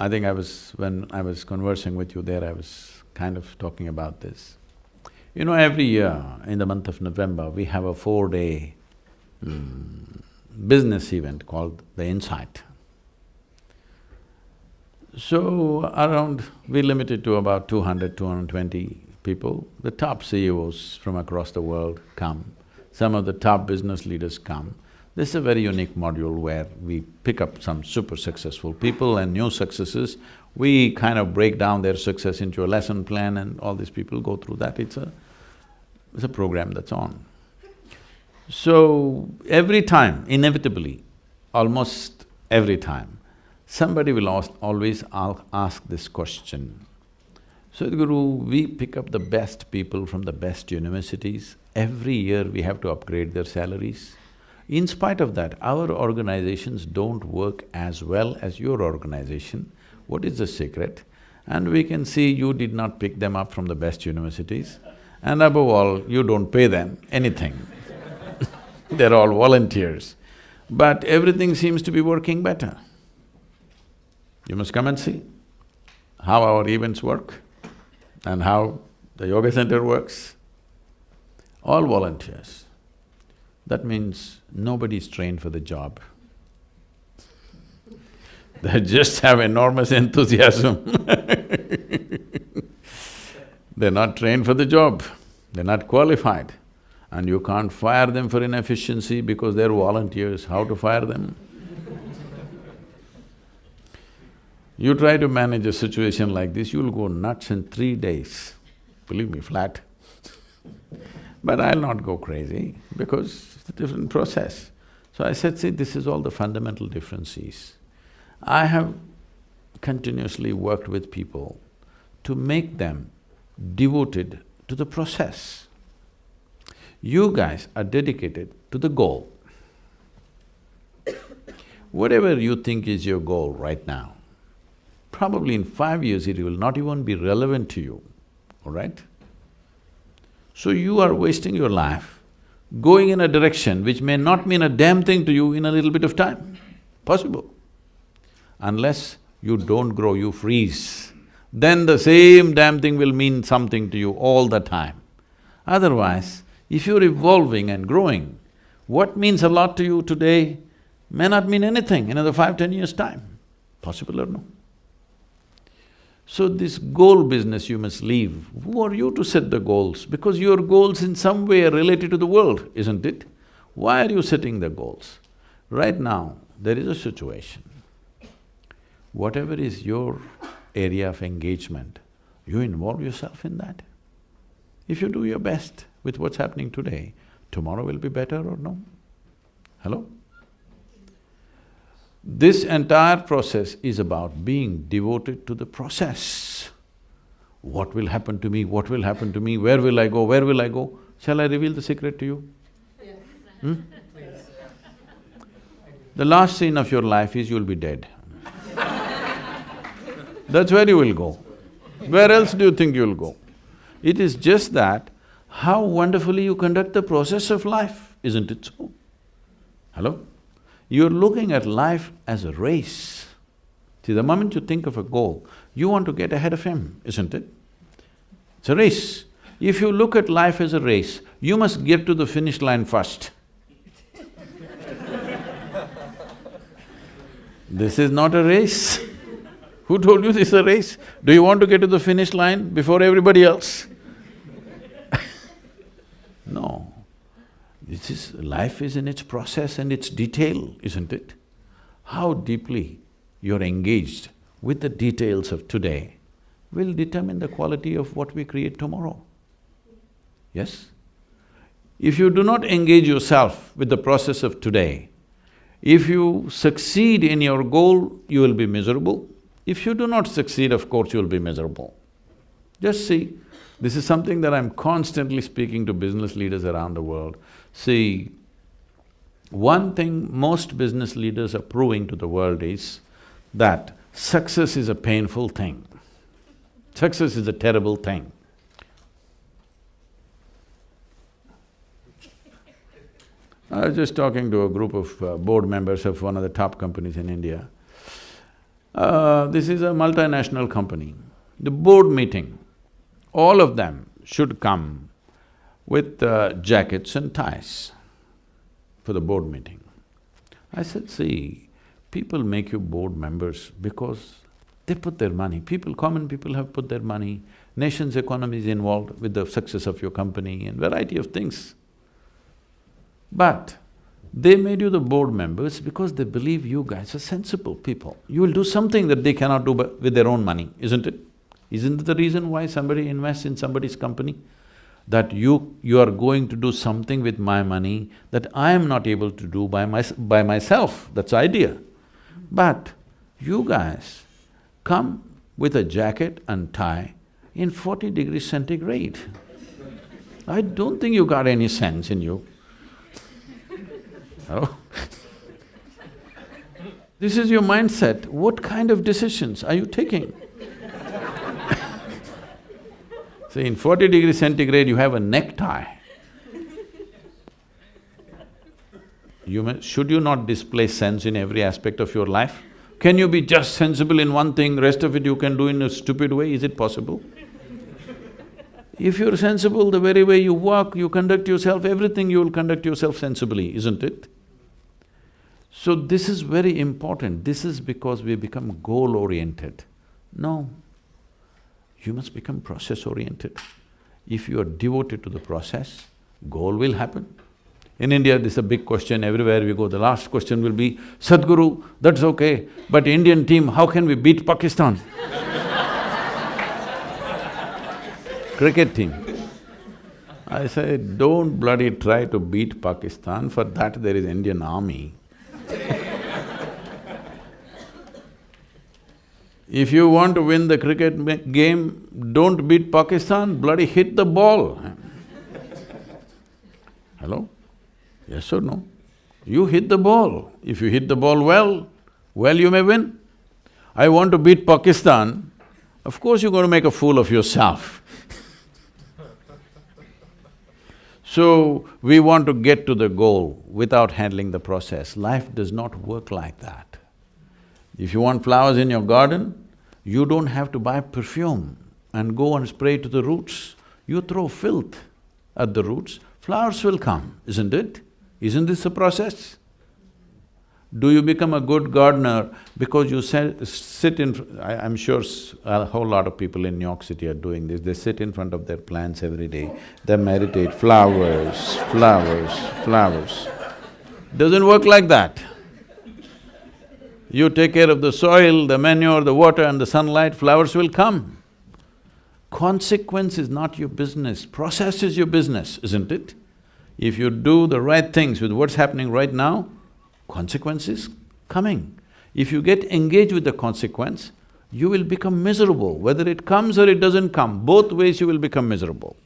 I think when I was conversing with you there, I was kind of talking about this. You know, every year in the month of November, we have a 4-day business event called the Insight. So we limit it to about 200, 220 people. The top CEOs from across the world come, some of the top business leaders come. This is a very unique module where we pick up some super successful people and new successes. We kind of break down their success into a lesson plan and all these people go through that. It's a program that's on. So, every time, inevitably, almost every time, somebody will always ask this question. Sadguru, we pick up the best people from the best universities. Every year we have to upgrade their salaries. In spite of that, our organizations don't work as well as your organization. What is the secret? And we can see you did not pick them up from the best universities, and above all, you don't pay them anything. They're all volunteers. But everything seems to be working better. You must come and see how our events work and how the yoga center works. All volunteers. That means nobody's trained for the job. They just have enormous enthusiasm. They're not trained for the job, they're not qualified. And you can't fire them for inefficiency because they're volunteers. How to fire them? You try to manage a situation like this, you'll go nuts in 3 days, believe me, flat. But I'll not go crazy because it's a different process. So I said, see, this is all the fundamental differences. I have continuously worked with people to make them devoted to the process. You guys are dedicated to the goal. Whatever you think is your goal right now, probably in 5 years it will not even be relevant to you, all right? So you are wasting your life going in a direction which may not mean a damn thing to you in a little bit of time, possible. Unless you don't grow, you freeze, then the same damn thing will mean something to you all the time. Otherwise, if you're evolving and growing, what means a lot to you today may not mean anything in another 5, 10 years' time, possible or no? So this goal business you must leave. Who are you to set the goals? Because your goals in some way are related to the world, isn't it? Why are you setting the goals? Right now, there is a situation. Whatever is your area of engagement, you involve yourself in that. If you do your best with what's happening today, tomorrow will be better or no? Hello? This entire process is about being devoted to the process. What will happen to me? What will happen to me? Where will I go? Where will I go? Shall I reveal the secret to you? Yes. The last scene of your life is you'll be dead. That's where you will go. Where else do you think you'll go? It is just that how wonderfully you conduct the process of life, isn't it so? Hello? You're looking at life as a race. See, the moment you think of a goal, you want to get ahead of him, isn't it? It's a race. If you look at life as a race, you must get to the finish line first. This is not a race. Who told you this is a race? Do you want to get to the finish line before everybody else? No. Life is in its process and its detail, isn't it? How deeply you're engaged with the details of today will determine the quality of what we create tomorrow. Yes? If you do not engage yourself with the process of today, if you succeed in your goal, you will be miserable. If you do not succeed, of course, you'll be miserable. Just see, this is something that I'm constantly speaking to business leaders around the world. See, one thing most business leaders are proving to the world is that success is a painful thing. Success is a terrible thing. I was just talking to a group of board members of one of the top companies in India. This is a multinational company. The board meeting, all of them should come with jackets and ties for the board meeting. I said, see, people make you board members because they put their money. Common people have put their money, nation's economy is involved with the success of your company and variety of things. But they made you the board members because they believe you guys are sensible people. You will do something that they cannot do with their own money, isn't it? Isn't it the reason why somebody invests in somebody's company? That you are going to do something with my money that I am not able to do by myself, that's the idea. But you guys come with a jacket and tie in 40 degrees centigrade. I don't think you got any sense in you. Oh. This is your mindset. What kind of decisions are you taking? See, in 40 degrees centigrade, you have a necktie. Should you not display sense in every aspect of your life? Can you be just sensible in one thing, rest of it you can do in a stupid way? Is it possible? If you're sensible, the very way you walk, you conduct yourself, everything you will conduct yourself sensibly, isn't it? So this is very important. This is because we become goal-oriented. No, you must become process-oriented. If you are devoted to the process, goal will happen. In India, this is a big question, everywhere we go, the last question will be, Sadguru, that's okay, but Indian team, how can we beat Pakistan? Cricket team. I say, don't bloody try to beat Pakistan, for that there is Indian army. If you want to win the cricket game, don't beat Pakistan, bloody hit the ball. Hello? Yes or no? You hit the ball. If you hit the ball well, you may win. I want to beat Pakistan, of course you're going to make a fool of yourself. So, we want to get to the goal without handling the process. Life does not work like that. If you want flowers in your garden, you don't have to buy perfume and go and spray to the roots. You throw filth at the roots, flowers will come, isn't it? Isn't this a process? Do you become a good gardener because you sit in… I'm sure a whole lot of people in New York City are doing this, they sit in front of their plants every day, they meditate, flowers, flowers, flowers. Doesn't work like that. You take care of the soil, the manure, the water and the sunlight, flowers will come. Consequence is not your business, process is your business, isn't it? If you do the right things with what's happening right now, consequence is coming. If you get engaged with the consequence, you will become miserable. Whether it comes or it doesn't come, both ways you will become miserable.